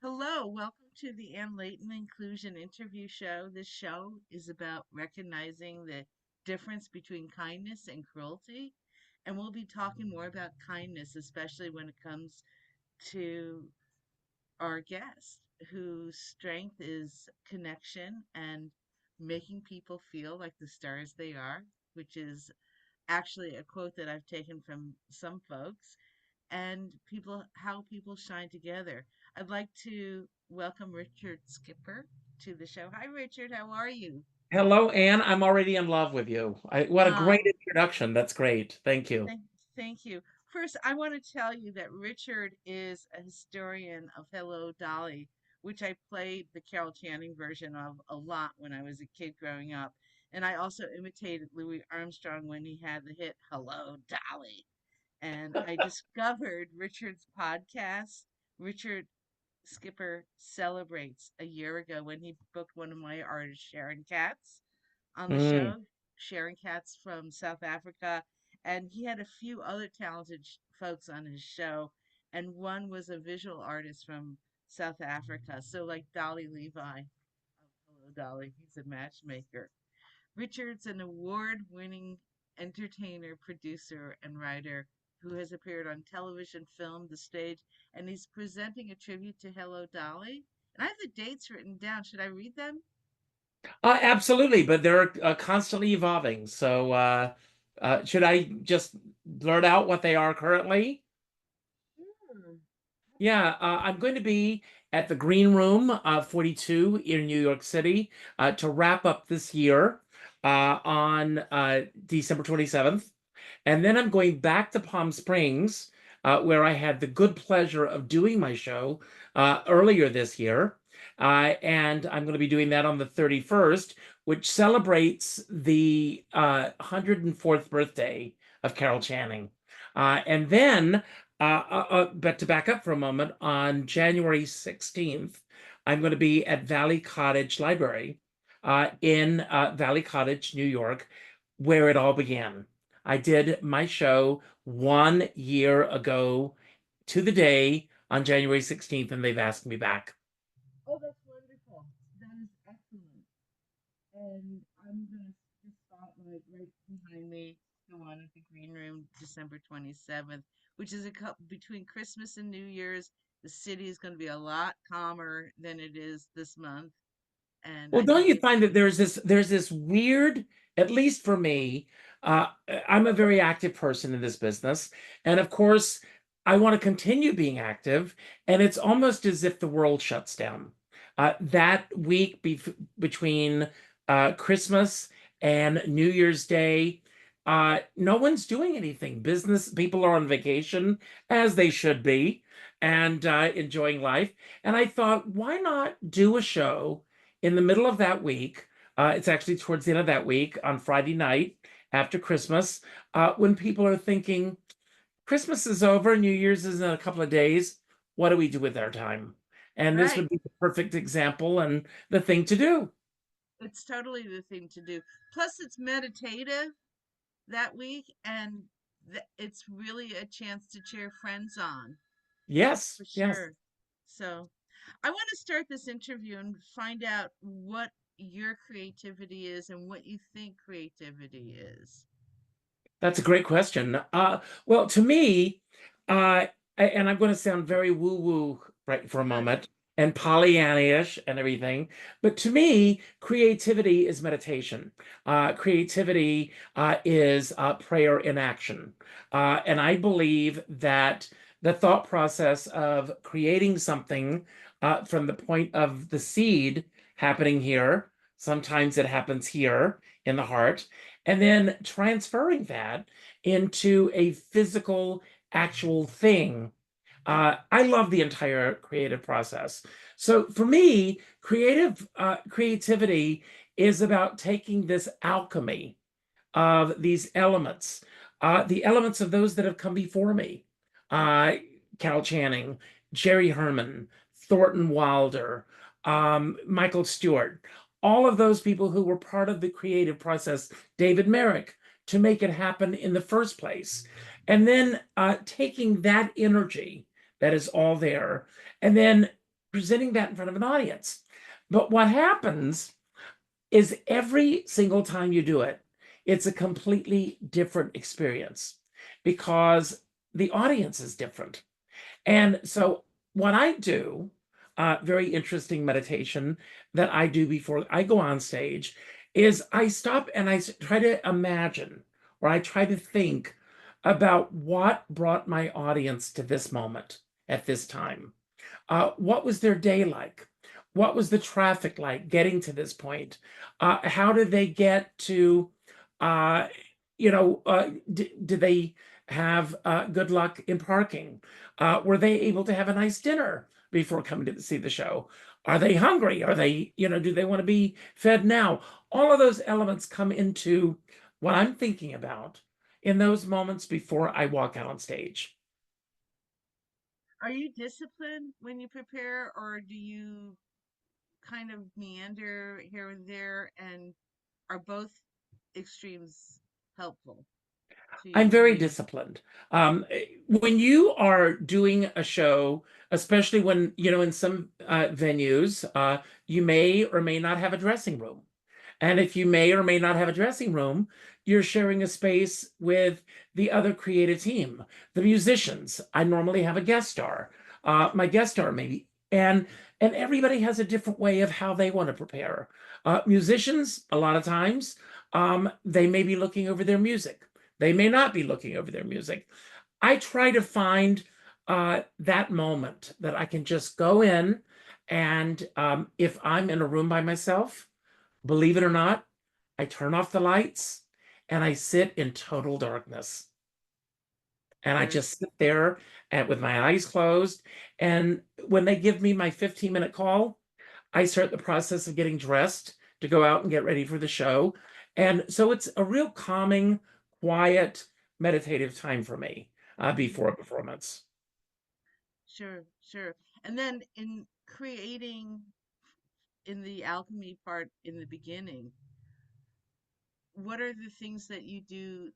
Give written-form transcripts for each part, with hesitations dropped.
Hello, welcome to the Leighton Inclusion Interview Show. This show is about recognizing the difference between kindness and cruelty. And we'll be talking more about kindness, especially when it comes to our guest, whose strength is connection and making people feel like the stars they are, which is actually a quote that I've taken from some folks, and how people shine together. I'd like to welcome Richard Skipper to the show. Hi, Richard. How are you? Hello, Anne. I'm already in love with you. What a great Um, introduction. That's great. Thank you. thank, thank you. First, I want to tell you that Richard is a historian of Hello, Dolly, which I played the Carol Channing version of a lot when I was a kid growing up. And I also imitated Louis Armstrong when he had the hit Hello, Dolly. And I discovered Richard's podcast. Richard Skipper celebrates a year ago when he booked one of my artists, Sharon Katz, on the Mm, show. Sharon Katz from South Africa. And he had a few other talented folks on his show. And one was a visual artist from South Africa. So, like Dolly Levi. Oh, hello, Dolly. He's a matchmaker. Richard's an award winning entertainer, producer, and writer who has appeared on television, film, the stage, and he's presenting a tribute to Hello Dolly. And I have the dates written down. Should I read them? absolutely, but they're constantly evolving. Should I just blurt out what they are currently? Hmm. Yeah, I'm going to be at the Green Room 42 in New York City to wrap up this year on December 27th. And then I'm going back to Palm Springs, where I had the good pleasure of doing my show earlier this year. And I'm going to be doing that on the 31st, which celebrates the 104th birthday of Carol Channing. But to back up for a moment, on January 16th, I'm going to be at Valley Cottage Library in Valley Cottage, New York, where it all began. I did my show 1 year ago to the day on January 16th, and they've asked me back. Oh, that's wonderful. That is excellent. And I'm going to just spotlight right behind me the one at the Green Room, December 27th, which is between Christmas and New Year's. The city is going to be a lot calmer than it is this month. And Well, I don't think you it's find that there's this weird, at least for me, uh, I'm a very active person in this business, and of course, I want to continue being active, and it's almost as if the world shuts down. That week between Christmas and New Year's Day, no one's doing anything. Business people are on vacation, as they should be, and enjoying life. And I thought, why not do a show in the middle of that week? It's actually towards the end of that week on Friday night after Christmas, when people are thinking Christmas is over, New Year's is in a couple of days. What do we do with our time? And this right. would be the perfect example and the thing to do. It's totally the thing to do. Plus, it's meditative that week, and it's really a chance to cheer friends on Yes, for yes. sure. So, I want to start this interview and find out what your creativity is and what you think creativity is. That's a great question. Well, to me, uh, and I'm going to sound very woo-woo right for a Good. moment and Pollyanna-ish and everything, but to me, creativity is meditation. Creativity is prayer in action. And I believe that the thought process of creating something from the point of the seed happening here, sometimes it happens here in the heart, and then transferring that into a physical, actual thing. I love the entire creative process. So for me, creativity is about taking this alchemy of these elements, the elements of those that have come before me. Uh, Cal Channing, Jerry Herman, Thornton Wilder, Michael Stewart, all of those people who were part of the creative process, David Merrick, to make it happen in the first place. And then taking that energy that is all there, and then presenting that in front of an audience. But what happens is every single time you do it, it's a completely different experience because the audience is different. And so, what I do, very interesting meditation that I do before I go on stage, is I stop and try to imagine or I try to think about what brought my audience to this moment at this time. What was their day like? What was the traffic like getting to this point? How did they get to, uh, did they have good luck in parking? Were they able to have a nice dinner before coming to see the show? Are they hungry? Are they, do they want to be fed now? All of those elements come into what I'm thinking about in those moments before I walk out on stage. Are you disciplined when you prepare, or do you kind of meander here and there? And are both extremes helpful to I'm you? very disciplined. When you are doing a show, especially when, in some venues, you may or may not have a dressing room. And if you may or may not have a dressing room, you're sharing a space with the other creative team, the musicians. I normally have a guest star, my guest star maybe, and everybody has a different way of how they want to prepare. Musicians, a lot of times, they may be looking over their music. They may not be looking over their music. I try to find that moment that I can just go in, and if I'm in a room by myself, believe it or not, I turn off the lights and I sit in total darkness. And I Very just sit there and with my eyes closed. And when they give me my 15-minute call, I start the process of getting dressed to go out and get ready for the show. And so it's a real calming, quiet, meditative time for me mhm. before a performance. Sure, sure. And then in creating in the alchemy part in the beginning, what are the things that you do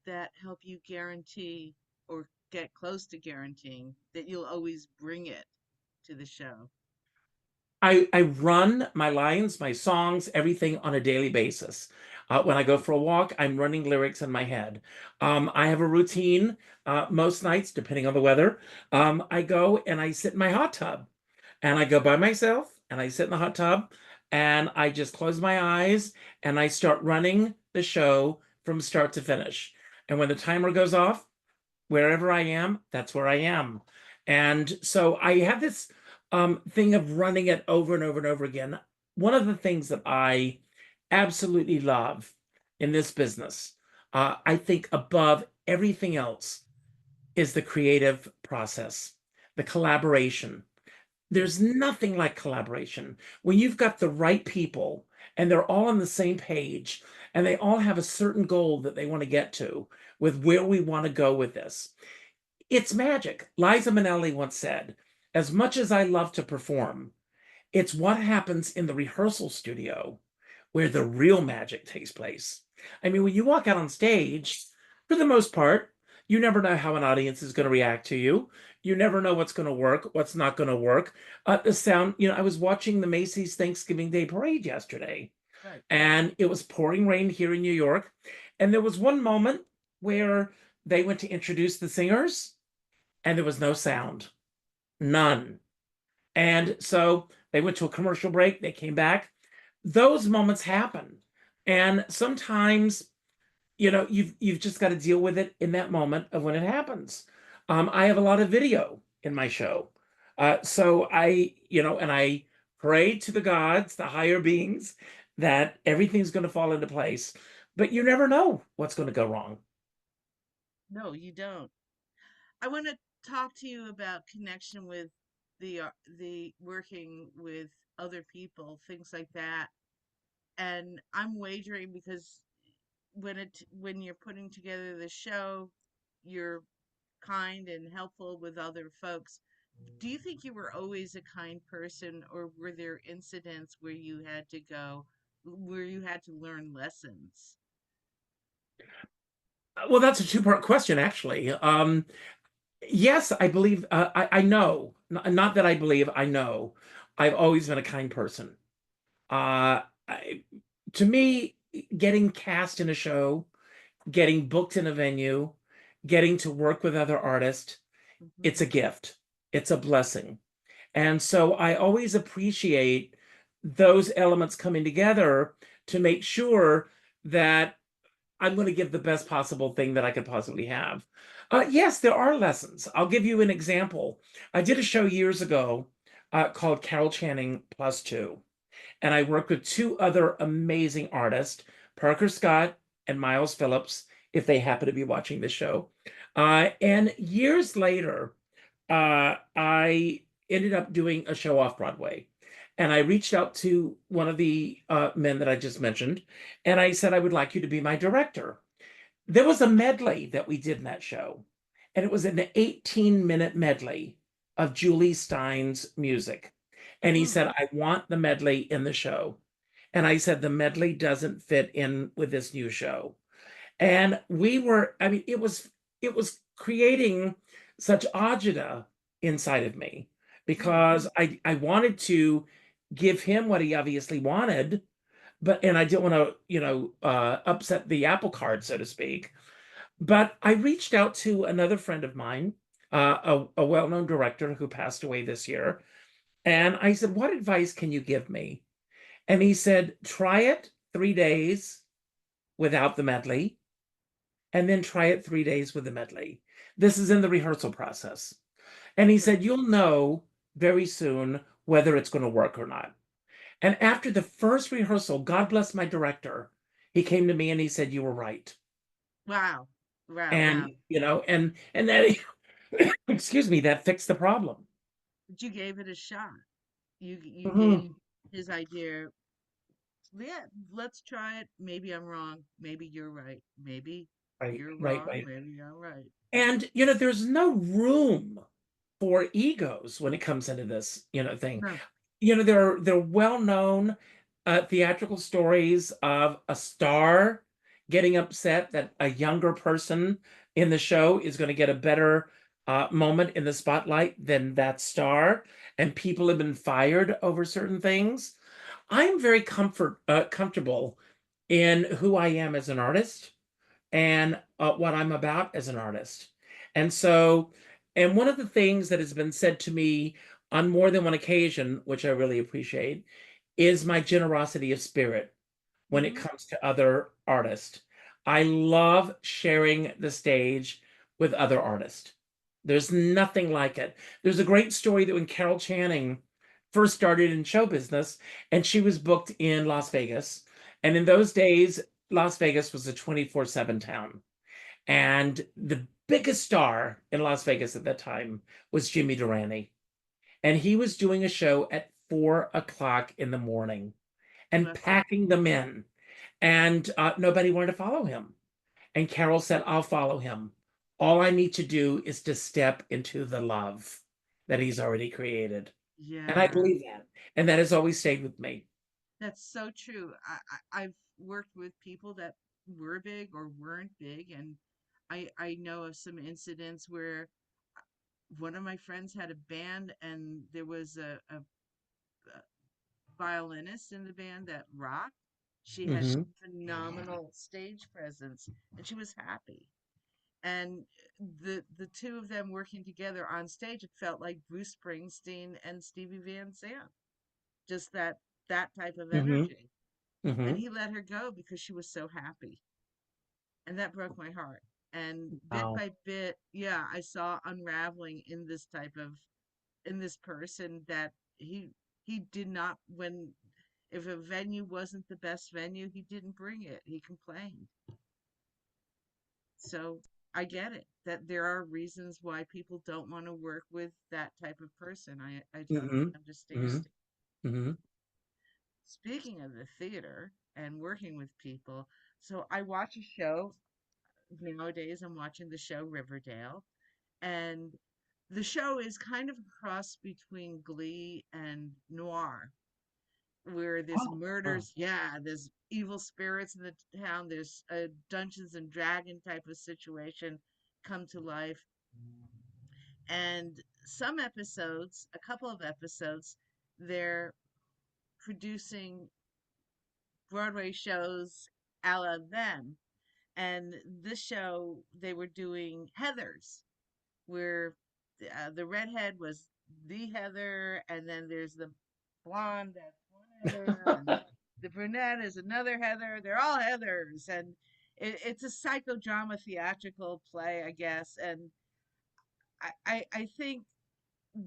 that help you guarantee or get close to guaranteeing that you'll always bring it to the show? I run my lines, my songs, everything on a daily basis. When I go for a walk, I'm running lyrics in my head. I have a routine most nights, depending on the weather. I go and I sit in my hot tub, and I go by myself, and I sit in the hot tub, and I just close my eyes, and I start running the show from start to finish. And when the timer goes off, wherever I am, that's where I am. And so I have this thing of running it over and over and over again. One of the things that I absolutely love in this business, I think above everything else, is the creative process, the collaboration. There's nothing like collaboration. When you've got the right people and they're all on the same page and they all have a certain goal that they want to get to with where we want to go with this, it's magic. Liza Minnelli once said, as much as I love to perform, it's what happens in the rehearsal studio where the real magic takes place. I mean, when you walk out on stage, for the most part, you never know how an audience is going to react to you. You never know what's going to work, what's not going to work. The sound, I was watching the Macy's Thanksgiving Day Parade yesterday, Right. and it was pouring rain here in New York. And there was one moment where they went to introduce the singers, and there was no sound, none. And so they went to a commercial break, they came back. Those moments happen. And sometimes, you've just got to deal with it in that moment of when it happens. I have a lot of video in my show. So and I pray to the gods, the higher beings, that everything's going to fall into place. But you never know what's going to go wrong. No, you don't. I want to talk to you about connection with the working with other people, things like that. And I'm wagering because when you're putting together the show, you're kind and helpful with other folks. Do you think you were always a kind person, or were there incidents where you had to learn lessons? Well, that's a two-part question, actually. Yes, I believe, I know, not that I believe, I know. I've always been a kind person. I, to me, getting cast in a show, getting booked in a venue, getting to work with other artists, Hmm. it's a gift. It's a blessing. And so I always appreciate those elements coming together to make sure that I'm going to give the best possible thing that I could possibly have. Yes, there are lessons. I'll give you an example. I did a show years ago called Carol Channing Plus Two, and I worked with two other amazing artists, Parker Scott and Miles Phillips, if they happen to be watching this show. And years later, I ended up doing a show off Broadway. And I reached out to one of the men that I just mentioned, and I said, I would like you to be my director. There was a medley that we did in that show, and it was an 18-minute medley of Julie Stein's music. And he Hmm. said, I want the medley in the show. And I said, the medley doesn't fit in with this new show. And I mean, it was creating such agita inside of me Hmm. because I wanted to give him what he obviously wanted, but and I didn't want to, upset the apple cart, so to speak. But I reached out to another friend of mine, a well-known director who passed away this year, and I said, "What advice can you give me?" And he said, "Try it 3 days without the medley, and then try it 3 days with the medley. This is in the rehearsal process." And he said, "You'll know very soon whether it's going to work or not." And after the first rehearsal, God bless my director, he came to me and he said, "You were right." Wow. Wow. And Wow. and that excuse me, that fixed the problem. But you gave it a shot. You gave Mhm. his idea. Yeah, let's try it. Maybe I'm wrong. Maybe you're right. Maybe Right, you're right, wrong. right. Maybe I'm right. And there's no room for egos when it comes into this, thing. No. There are well-known theatrical stories of a star getting upset that a younger person in the show is going to get a better moment in the spotlight than that star, and people have been fired over certain things. I'm very comfortable in who I am as an artist and what I'm about as an artist. And so, and one of the things that has been said to me on more than one occasion, which I really appreciate, is my generosity of spirit when it Hmm. comes to other artists. I love sharing the stage with other artists. There's nothing like it. There's a great story that when Carol Channing first started in show business and she was booked in Las Vegas, and in those days, Las Vegas was a 24/7 town. And the biggest star in Las Vegas at that time was Jimmy Durante. And he was doing a show at 4 o'clock in the morning and Bless him. packing them in. And nobody wanted to follow him. And Carol said, I'll follow him. All I need to do is to step into the love that he's already created. And I Yeah, believe that. And that has always stayed with me. that's so true. I've worked with people that were big or weren't big, and I know of some incidents where one of my friends had a band, and there was a violinist in the band that rocked. She had Hmm. phenomenal stage presence, and she was happy. And the two of them working together on stage, it felt like Bruce Springsteen and Stevie Van Sant. Just that type of Hmm. energy. And Hmm. he let her go because she was so happy. And that broke my heart. And bit Wow. by bit, yeah, I saw unraveling in this type of in this person that he did not when if a venue wasn't the best venue, he didn't bring it. He complained. So I get it that there are reasons why people don't want to work with that type of person. I totally Hmm. understand. Hmm. Hmm. Speaking of the theater and working with people, so I watch a show nowadays. I'm watching the show Riverdale, and the show is kind of a cross between Glee and Noir, where there's Oh, oh. murders. Yeah, there's evil spirits in the town. There's a Dungeons and Dragon type of situation come to life. And some episodes, a couple of episodes, they're producing Broadway shows a la them. And this show, they were doing Heathers, where the redhead was the Heather, and then there's the blonde, that's one Heather, and the brunette is another Heather. They're all Heathers, and it's a psychodrama theatrical play, I guess. And I think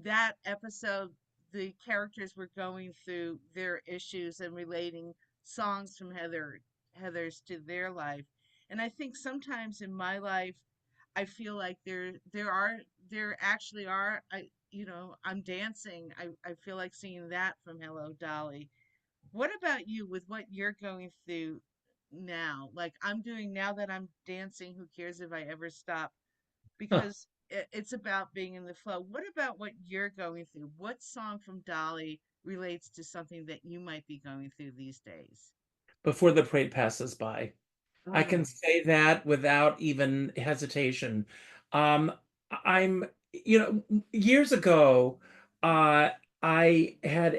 that episode, the characters were going through their issues and relating songs from Heather's to their life. And I think sometimes in my life, I feel like there actually are I'm dancing. I feel like seeing that from Hello Dolly. What about you with what you're going through now? Like I'm doing now that I'm dancing, who cares if I ever stop? Because it's about being in the flow. What about what you're going through? What song from Dolly relates to something that you might be going through these days? Before the parade passes by. I can Oh, say that without even hesitation. Um, I'm, years ago, uh, I had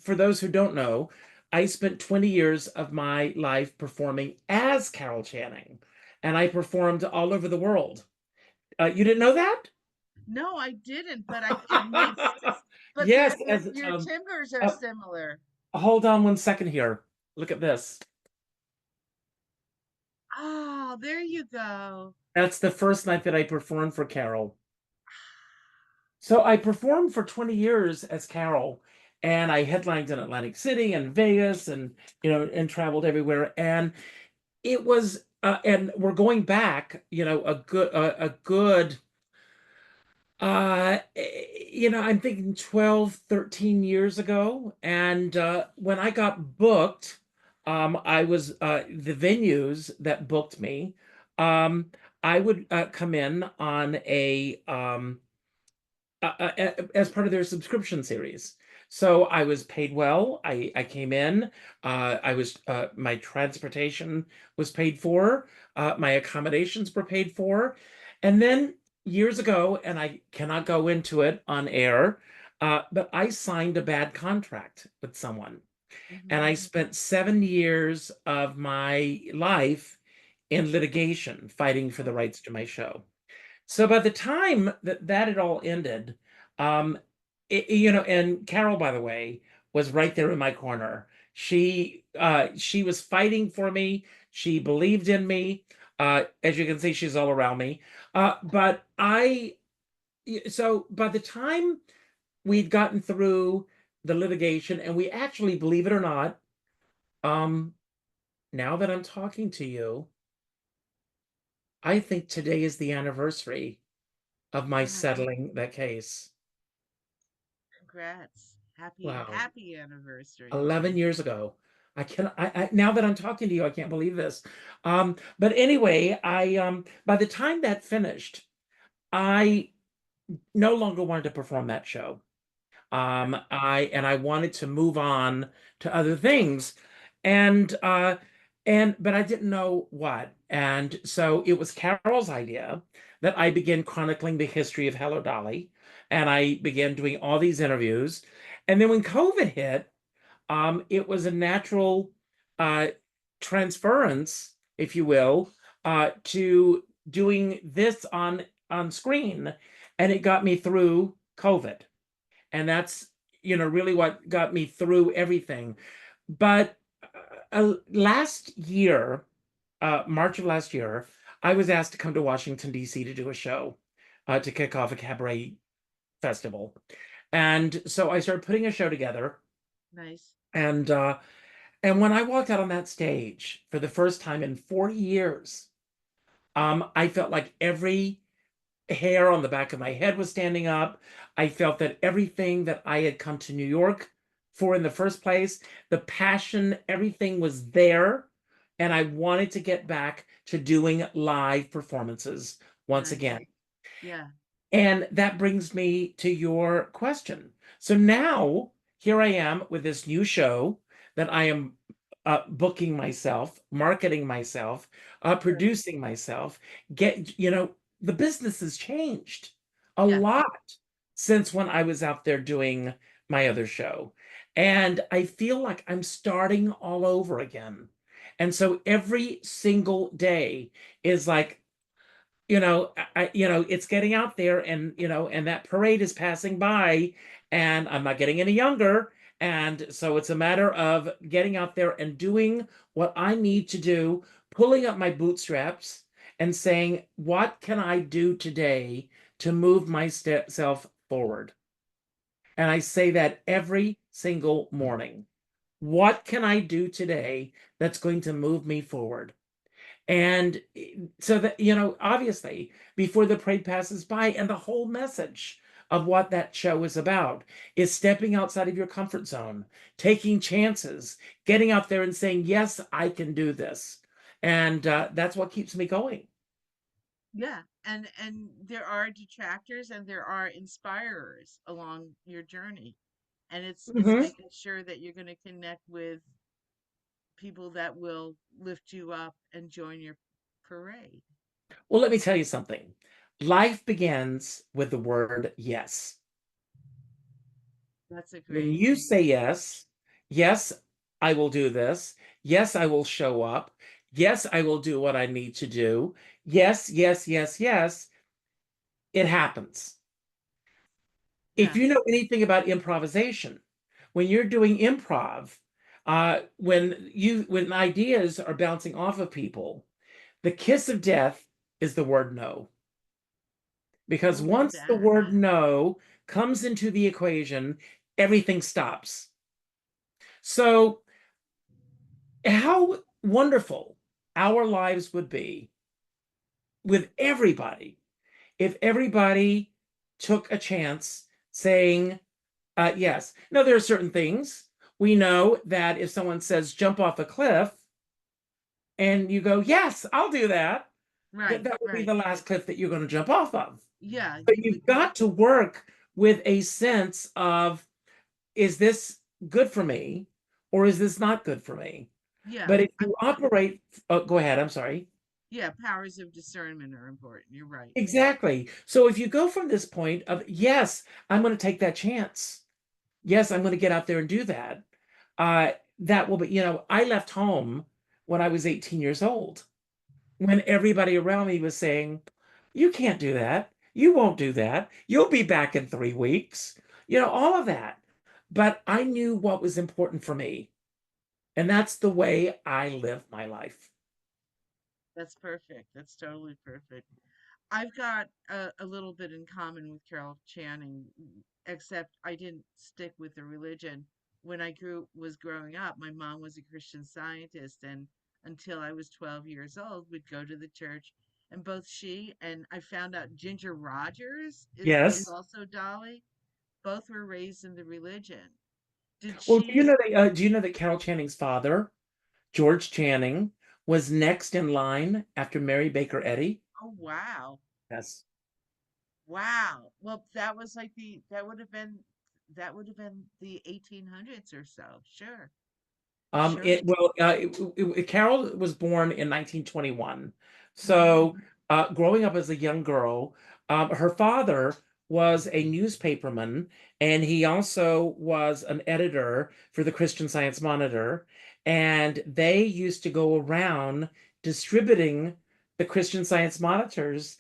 for those who don't know, I spent 20 years of my life performing as Carol Channing, and I performed all over the world. You didn't know that? no, I didn't, but it makes but Yes, as your timbers are uh, similar. hold on one second here. Look at this. Oh, there you go. That's the first night that I performed for Carol. So I performed for 20 years as Carol, and I headlined in Atlantic City and Vegas, and and traveled everywhere. And it was, and we're going back, a good, I'm thinking 12, 13 years ago. And when I got booked, I was the venues that booked me. Um, I would come in on as part of their subscription series. So I was paid well. I came in. I was my transportation was paid for. My accommodations were paid for. And then years ago, and I cannot go into it on air, but I signed a bad contract with someone, and Hmm. I spent 7 years of my life in litigation fighting for the Oh, rights to my show. So by the time that it all ended, um, and Carol, by the way, was right there in my corner. She was fighting for me. She believed in me. As you can see, she's all around me. But so by the time we'd gotten through the litigation, and we actually, believe it or not, um, now that I'm talking to you, I think today is the anniversary of my wow. settling that case. Congrats. Happy, Wow. happy anniversary. 11 years ago. I can now that I'm talking to you, I can't believe this. But anyway, I by the time that finished, I no longer wanted to perform that show. I wanted to move on to other things. And but I didn't know what. And so it was Carol's idea that I begin chronicling the history of Hello Dolly. And I began doing all these interviews. And then when COVID hit, it was a natural uh, transference, if you will, to doing this on screen, and it got me through COVID, and that's really what got me through everything. But last year, March of last year, I was asked to come to Washington D.C. to do a show to kick off a cabaret festival, and so I started putting a show together, Nice. and and when I walked out on that stage for the first time in 40 years, I felt like every hair on the back of my head was standing up. I felt that everything that I had come to New York for in the first place, the passion, everything was there. And I wanted to get back to doing live performances once Nice. again. Yeah. And that brings me to your question. So now here I am with this new show that I am booking myself, marketing myself, Good. producing myself. The business has changed a Yeah. lot since when I was out there doing my other show. And I feel like I'm starting all over again. And so every single day is like, it's getting out there, and and that parade is passing by, and I'm not getting any younger. And so it's a matter of getting out there and doing what I need to do, pulling up my bootstraps and saying, what can I do today to move myself forward? And I say that every single morning. What can I do today that's going to move me forward? And so that, obviously, before the parade passes by, and the whole message of what that show is about is stepping outside of your comfort zone, taking chances, getting out there and saying, yes, I can do this. And that's what keeps me going. Yeah, and there are detractors and there are inspirers along your journey. And it's Mhm. making sure that you're going to connect with people that will lift you up and join your parade. Well, let me tell you something. Life begins with the word yes. That's a When great you thing. say yes, yes, I will do this. Yes, I will show up. Yes, I will do what I need to do. Yes, yes, yes, yes, it happens. If you Yes. know anything about improvisation, when you're doing improv, when ideas are bouncing off of people, the kiss of death is the word no. Because Oh, once the that. word no comes into the equation, everything stops. So how wonderful our lives would be with everybody if everybody took a chance saying yes. Now, there are certain things we know that if someone says jump off a cliff and you go, yes, I'll do that, that Right, that will be right. the last cliff that you're going to jump off of. Yeah, But you would. you've got to work with a sense of, is this good for me or is this not good for me? Yeah. But if you operate, oh, go ahead, I'm sorry. Yeah, powers of discernment are important. You're right. Exactly. So if you go from this point of, yes, I'm going to take that chance. Yes, I'm going to get out there and do that. Uh, that will be, I left home when I was 18 years old, when everybody around me was saying, you can't do that. You won't do that. You'll be back in 3 weeks, all of that. But I knew what was important for me. And that's the way I live my life. That's perfect. That's totally perfect. I've got a little bit in common with Carol Channing, except I didn't stick with the religion. When I was growing up, my mom was a Christian Scientist, and until I was 12 years old, would go to the church. And both she and I found out Ginger Rogers is Yes. also Dolly. Both were raised in the religion. Did Well, she? do you know that Carol Channing's father, George Channing, was next in line after Mary Baker Eddy? Oh, wow. Yes. Wow. Well, that was like that would have been the 1800s or so. Sure. Sure. Carol was born in 1921. Hmm. So, growing up as a young girl, her father was a newspaperman, and he also was an editor for the Christian Science Monitor. And they used to go around distributing the Christian Science Monitors.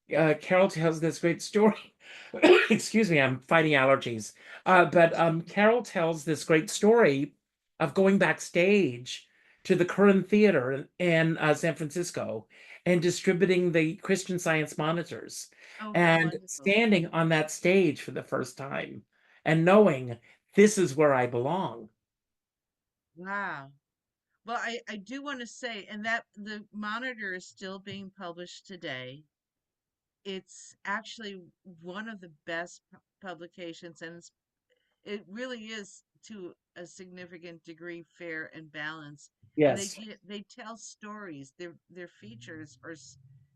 Carol tells this great story. Excuse me, I'm fighting allergies. But Carol tells this great story of going backstage to the Curran Theater in San Francisco and distributing the Christian Science monitors Oh, how and wonderful. standing on that stage for the first time and knowing this is where I belong. Wow. Well, I do want to say, and that the monitor is still being published today. It's actually one of the best publications, and it really is to a significant degree fair and balanced. And Yes, they tell stories. Their features are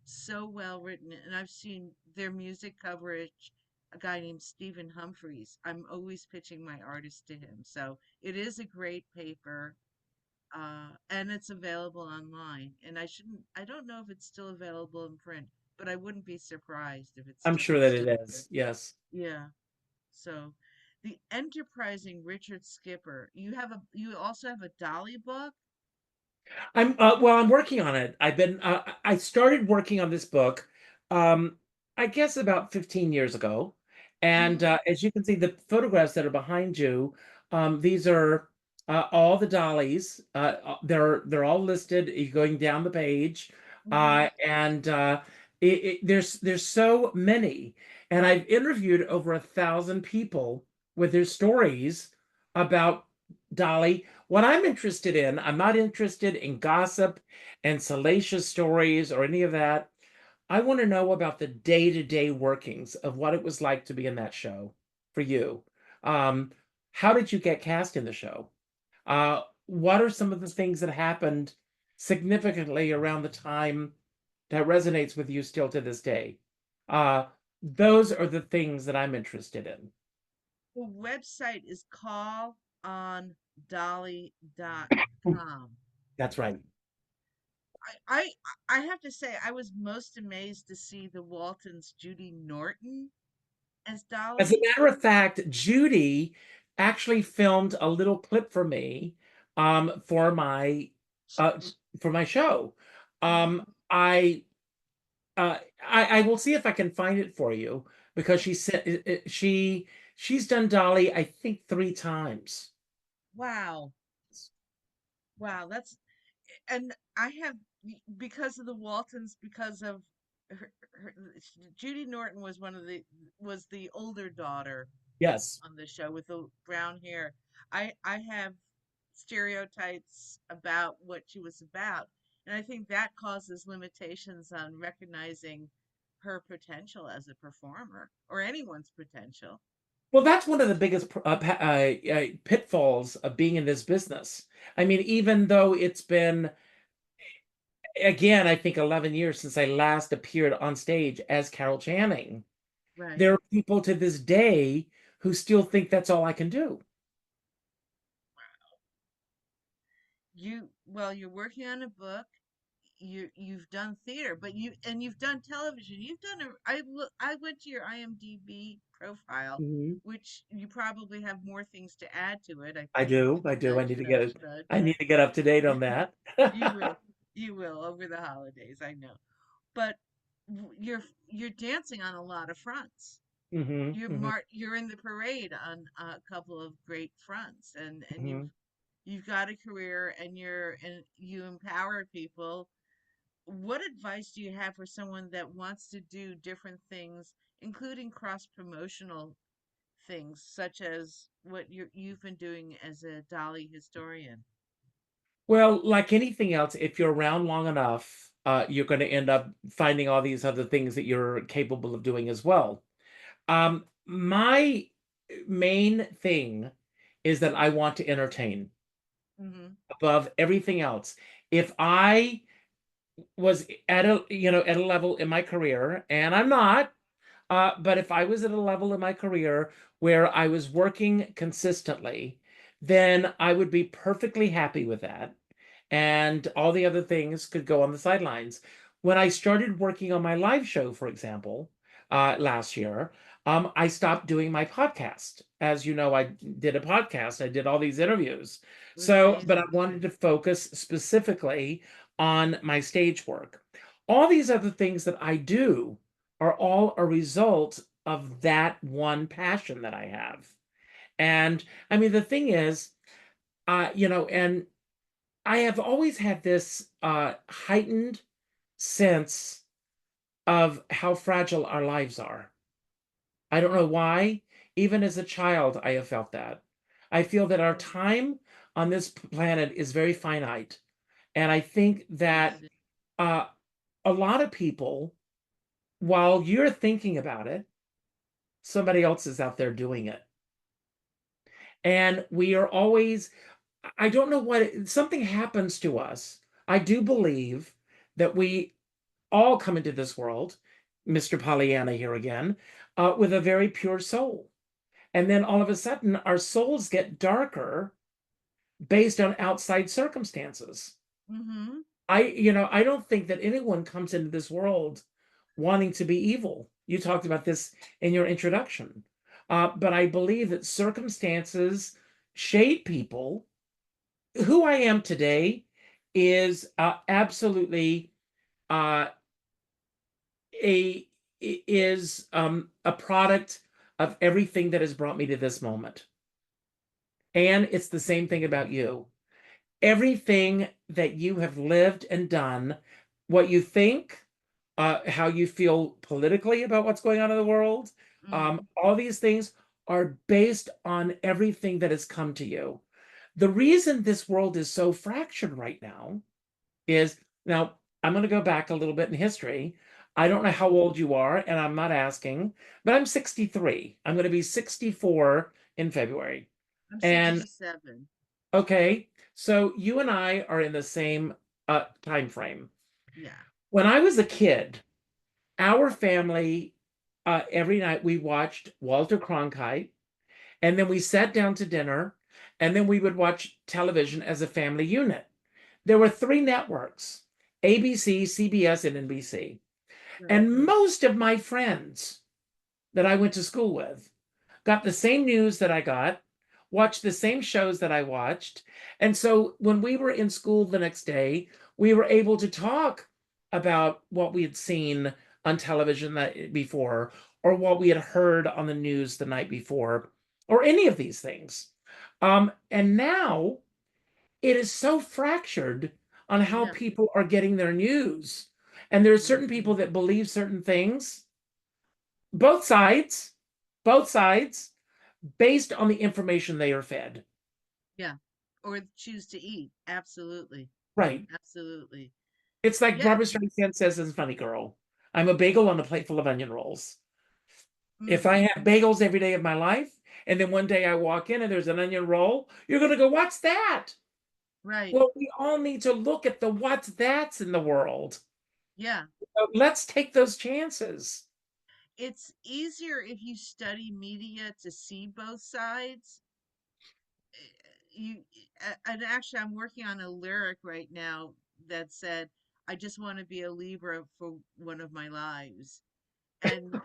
so well written, and I've seen their music coverage. A guy named Stephen Humphreys. I'm always pitching my artist to him, so it is a great paper, and it's available online. And I don't know if it's still available in print, but I wouldn't be surprised if I'm if sure it's that it still there. is. Yes. Yeah. So. The enterprising Richard Skipper. You also have a Dolly book? I'm working on it. I started working on this book, um, I guess about 15 years ago. And Mm-hmm. as you can see, the photographs that are behind you, these are all the dollies. They're all listed. You're going down the page, Mm-hmm. and there's so many. And I've interviewed over 1,000 people with their stories about Dolly. What I'm interested in, I'm not interested in gossip and salacious stories or any of that. I want to know about the day-to-day workings of what it was like to be in that show for you. Um, how did you get cast in the show? What are some of the things that happened significantly around the time that resonates with you still to this day? Uh, those are the things that I'm interested in. The website is callondolly.com. That's right. I I have to say I was most amazed to see the Waltons' Judy Norton as As a Dolly. matter of fact, Judy actually filmed a little clip for me for uh, my show. Um, Mhm. I, I will see if I can find it for you because she said she's done Dolly I think 3 times. Wow. Wow, that's and I have because of the Waltons, because of her, Judy Norton was was the older daughter Yes. on the show with the brown hair. I have stereotypes about what she was about, and I think that causes limitations on recognizing her potential as a performer or anyone's potential. Well, that's one of the biggest pitfalls of being in this business. I mean, even though it's been again, I think 11 years since I last appeared on stage as Carol Channing. Right. There are people to this day who still think that's all I can do. You're working on a book. You've done theater, but you've done television. You've done I went to your IMDb profile, Mhm. which you probably have more things to add to it, I I think, do. I than do. Judge Should. I need to get up to date on that. You will, you will over the holidays, I know. But you're dancing on a lot of fronts. Hmm. You're in the parade on a couple of great fronts, and Hmm. you've got a career, and you empower people. What advice do you have for someone that wants to do different things, including cross promotional things, such as what you've been doing as a Dolly historian? Well, like anything else, if you're around long enough, you're going to end up finding all these other things that you're capable of doing as well. My main thing is that I want to entertain Mm-hmm. above everything else. If I was at a level in my career, and I'm not, but if I was at a level in my career where I was working consistently, then I would be perfectly happy with that. And all the other things could go on the sidelines. When I started working on my live show, for example, last year, I stopped doing my podcast. As you know, I did a podcast, I did all these interviews. It was So, but I amazing. wanted to focus specifically on my stage work. All these other things that I do are all a result of that one passion that I have. And I mean, the thing is, and I have always had this heightened sense of how fragile our lives are. I don't know why. Even as a child, I have felt that. I feel that our time on this planet is very finite. And I think Yes. that uh, a lot of people, while you're thinking about it, somebody else is out there doing it. And we are always, I don't know something happens to us. I do believe that we all come into this world, Mr. Pollyanna here again, with a very pure soul. And then all of a sudden, our souls get darker based on outside circumstances. Mm-hmm. I don't think that anyone comes into this world wanting to be evil. You talked about this in your introduction. but I believe that circumstances shape people. Who I am today is absolutely uh, a a product of everything that has brought me to this moment. And it's the same thing about you. Everything that you have lived and done, what you think, how you feel politically about what's going on in the world, Mm-hmm. all these things are based on everything that has come to you. The reason this world is so fractured right now is now I'm going to go back a little bit in history. I don't know how old you are, and I'm not asking, but I'm 63. I'm going to be 64 in February. I'm And 67. okay, so you and I are in the same time frame. Yeah. When I was a kid, our family every night we watched Walter Cronkite, and then we sat down to dinner, and then we would watch television as a family unit. There were three networks: ABC, CBS, and NBC. Right. And most of my friends that I went to school with got the same news that I got, watched the same shows that I watched. And so when we were in school the next day, we were able to talk about what we had seen on television that before, or what we had heard on the news the night before, or any of these things. And now it is so fractured on how Yeah. people are getting their news. And there are Yeah. certain people that believe certain things, both sides, both sides, based on the information they are fed. Yeah. Or choose to eat. Absolutely. Right. Absolutely. It's like Yeah. Barbara Streisand says in Funny Girl, I'm a bagel on a plate full of onion rolls. If I Mm. have bagels every day of my life, and then one day I walk in and there's an onion roll, you're going to go, what's that? Right. Well, we all need to look at the what's that's in the world. Yeah. So let's take those chances. It's easier if you study media to see both sides. You and actually I'm working on a lyric right now that said, I just want to be a Libra for one of my lives. And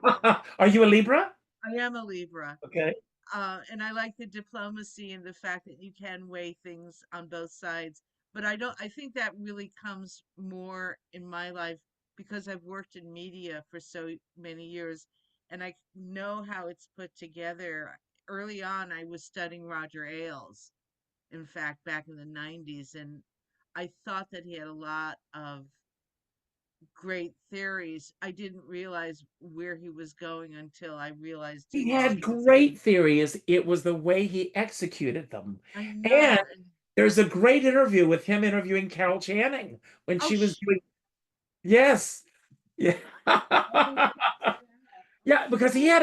Are you a Libra? I am a Libra. Okay. And I like the diplomacy and the fact that you can weigh things on both sides. But I don't, I think that really comes more in my life because I've worked in media for so many years and I know how it's put together. Early on, I was studying Roger Ailes, in fact, back in the 90s, and I thought that he had a lot of great theories. I didn't realize where he was going until I realized He while had he was. great theories. It was the way he executed them. I And know. And there's a great interview with him interviewing Carol Channing when oh, she was doing, yes. Yeah. I didn't see that. Yeah, because he had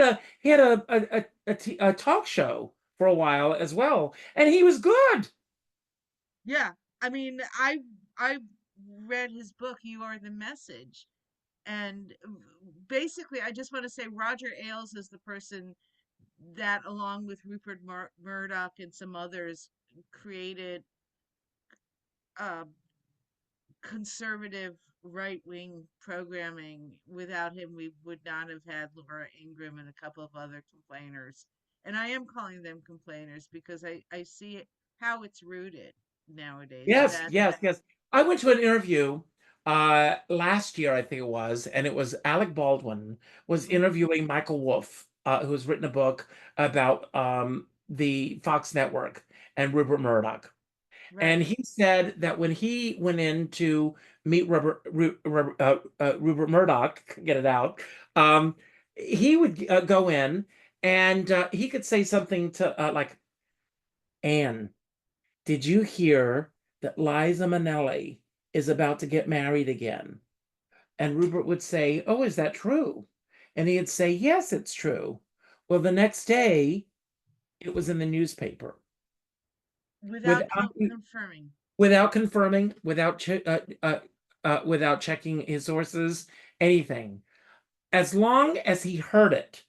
a talk show for a while as well, and he was good. Yeah. I mean, I read his book, You Are the Message. And basically, I just want to say Roger Ailes is the person that, along with Rupert Murdoch and some others, created uh, conservative right wing programming. Without him, we would not have had Laura Ingraham and a couple of other complainers. And I am calling them complainers because I see how it's rooted nowadays. Yes, That, yes, yes. I went to an interview last year, I think it was, and it was Alec Baldwin was mhm, interviewing Michael Wolff, who's written a book about the Fox network and Rupert Murdoch. And right, he said that when he went in to meet Rupert Murdoch, get it out, he would go in and he could say something to like, Anne, did you hear that Liza Minnelli is about to get married again? And Rupert would say, oh, is that true? And he'd say, yes, it's true. Well, the next day, it was in the newspaper without without confirming. without confirming, without checking his sources, anything. As long as he heard it,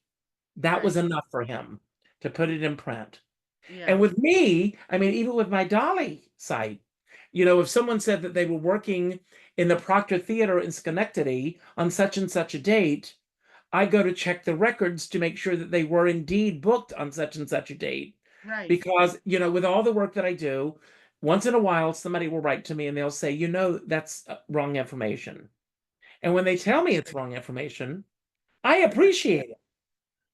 that was Right. enough for him to put it in print. Yeah. And with me, I mean, even with my Dolly site, if someone said that they were working in the Proctor Theater in Schenectady on such and such a date, I go to check the records to make sure that they were indeed booked on such and such a date. Right. Because, with all the work that I do, once in a while somebody will write to me and they'll say, that's wrong information. And when they tell me it's wrong information, I appreciate it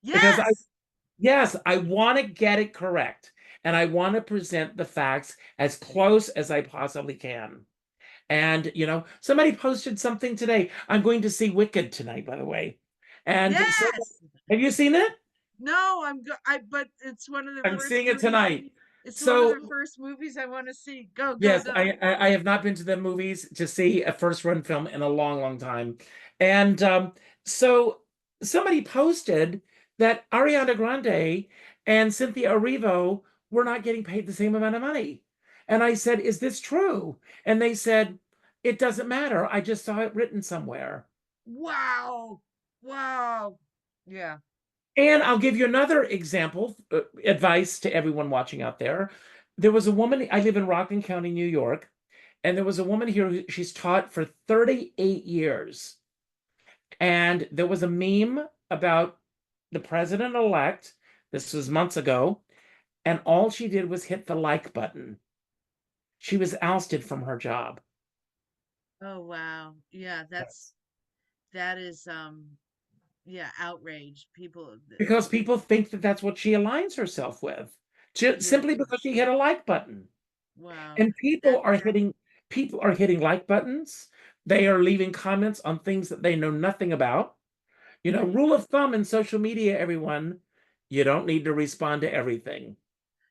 because Yes. yes, I want to get it correct. And I want to present the facts as close as I possibly can. And, somebody posted something today. I'm going to see Wicked tonight, by the way. And so, Yes. have you seen it? No, but it's one of the I'm first seeing it movies. tonight. It's one of the So, first movies I want to see. Go, go, yes, go. I have not been to the movies to see a first run film in a long, long time. And so somebody posted that Ariana Grande and Cynthia Erivo were not getting paid the same amount of money. And I said, "Is this true?" And they said, "It doesn't matter. I just saw it written somewhere." Wow. Wow. Yeah. And I'll give you another example, advice to everyone watching out there. There was a woman, I live in Rockland County, New York, and there was a woman here she's taught for 38 years. And there was a meme about the president-elect. This was months ago, and all she did was hit the like button. She was ousted from her job. Oh, wow. Yeah, Yes. that is yeah, outrage. Because people think that that's what she aligns herself with, Yeah. simply because she hit a like button. Wow. And That people are hitting like buttons. They are leaving comments on things that they know nothing about. Rule of thumb in social media, everyone, you don't need to respond to everything.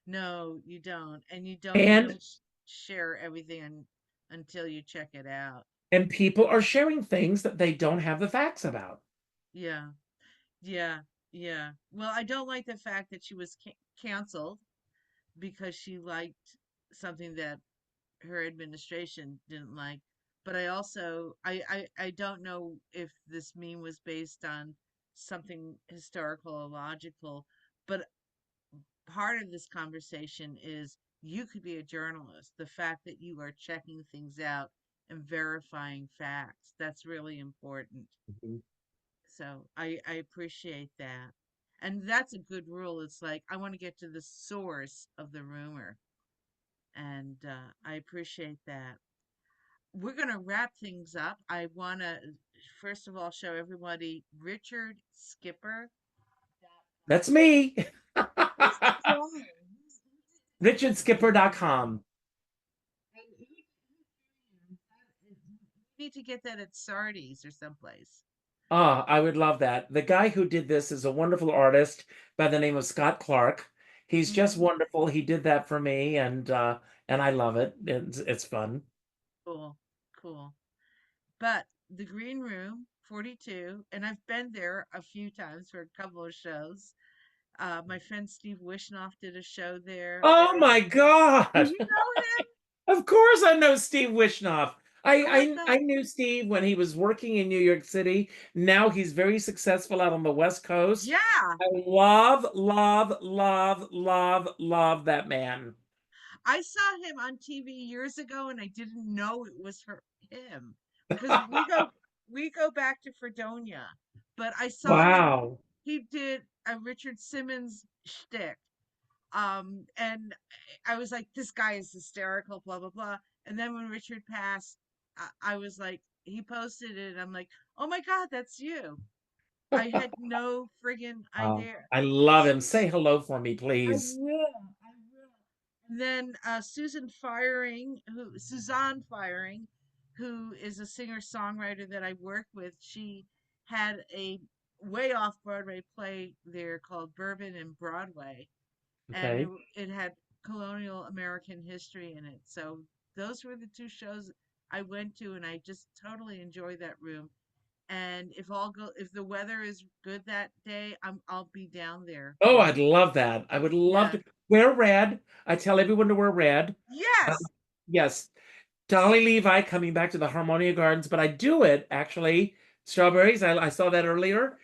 No, you don't. And you And don't share everything until you check it out. and people are sharing things that they don't have the facts about. Yeah. Yeah. Yeah. Well, I don't like the fact that she was canceled because she liked something that her administration didn't like. But I also I don't know if this meme was based on something historical or logical, but part of this conversation is you could be a journalist. The fact that you are checking things out and verifying facts, that's really important. Mhm. So I appreciate that. And that's a good rule. It's like I want to get to the source of the rumor. And I appreciate that. We're going to wrap things up. I want to, first of all, show everybody Richard Skipper. That's me. Who's the drawing? richardskipper.com. We need to get that at Sardi's or someplace. Ah, I would love that. The guy who did this is a wonderful artist by the name of Scott Clark. He's just Hmm. wonderful. He did that for me, and I love it. It's fun. Cool, cool. But the Green Room, 42, and I've been there a few times for a couple of shows. My friend Steve Wishnoff did a show there. Oh my Do God. you know him? Of course I know Steve Wishnoff. I, Oh my I God. I knew Steve when he was working in New York City. Now he's very successful out on the West Coast. Yeah. I love, love, love, love, love that man. I saw him on TV years ago and I didn't know it was for him because we go back to Fredonia. But I saw him Wow. he did a Richard Simmons shtick. And I was like, this guy is hysterical, blah blah blah. And then when Richard passed, I was like, he posted it, and I'm like, oh my God, that's you. I had no friggin' Wow. idea. I love him. Say hello for me, I please. will. I will. And then Suzanne Firing, who is a singer-songwriter that I work with, she had a way off Broadway play there called Bourbon and Broadway, and Okay. it had colonial American history in it. So those were the two shows I went to, and I just totally enjoyed that room. And if the weather is good that day, I'll be down there Oh, for I'd it. love that. I would love Yeah. to wear red. I tell everyone to wear red. Uh, Yes. yes. Dolly Levi coming back to the Harmonia Gardens, but I do it actually. Strawberries, I saw that earlier.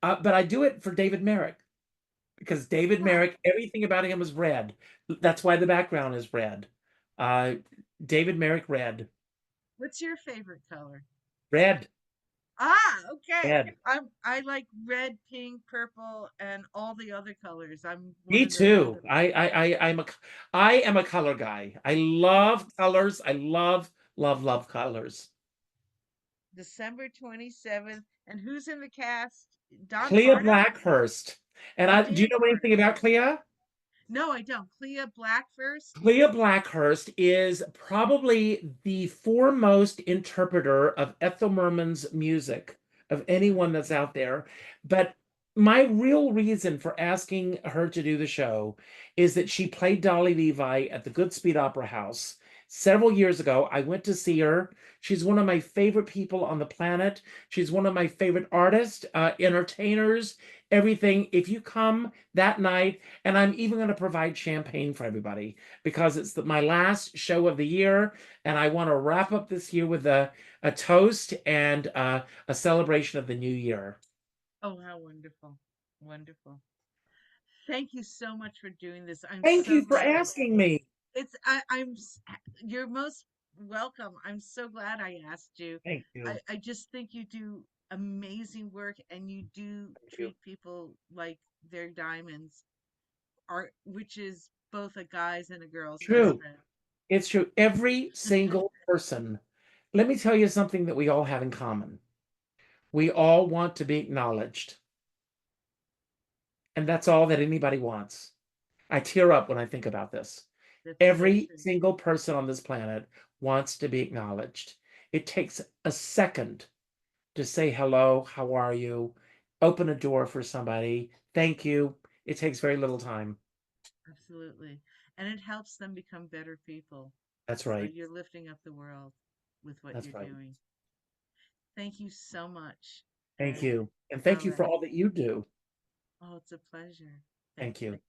But I do it for David Merrick because David Yeah. Merrick, everything about him is red. That's why the background is red. Uh, David Merrick, red. What's your favorite color? Red. Okay. Red. I like red, pink, purple, and all the other colors. I'm one Me of those kind too. of I am a color guy. I love colors. I love colors. December 27th. And who's in the cast? Don Clea Harder? Blackhurst. And Oh, do you Dan know anything Harder. about Clea? No, I don't. Clea Black first? Clea Blackhurst is probably the foremost interpreter of Ethel Merman's music of anyone that's out there. But my real reason for asking her to do the show is that she played Dolly Levi at the Goodspeed Opera House several years ago. I went to see her. She's one of my favorite people on the planet. She's one of my favorite artists, entertainers, everything. If you come that night, and I'm even going to provide champagne for everybody because it's my last show of the year, and I want to wrap up this year with a toast and a celebration of the new year. Oh, how wonderful. Wonderful. Thank you so much for doing this. I'm Thank so you for glad. asking me. It's you're most welcome. I'm so glad I asked you. Thank you. I just think you do amazing work and you do Thank you. treat people like they're diamonds, art which is both a guy's and a girl's best True. friend. It's true. Every single person. Let me tell you something that we all have in common. We all want to be acknowledged, and that's all that anybody wants. I tear up when I think about this. That's so Every true. single person on this planet wants to be acknowledged. It takes a second to say hello, how are you, open a door for somebody, thank you. It takes very little time. Absolutely. And it helps them become better people. That's So right. you're lifting up the world with what That's you're right. doing. Thank you so much. Thank And you. And all thank you for right. all that you do. Oh, it's a pleasure. Thank Thank you. you.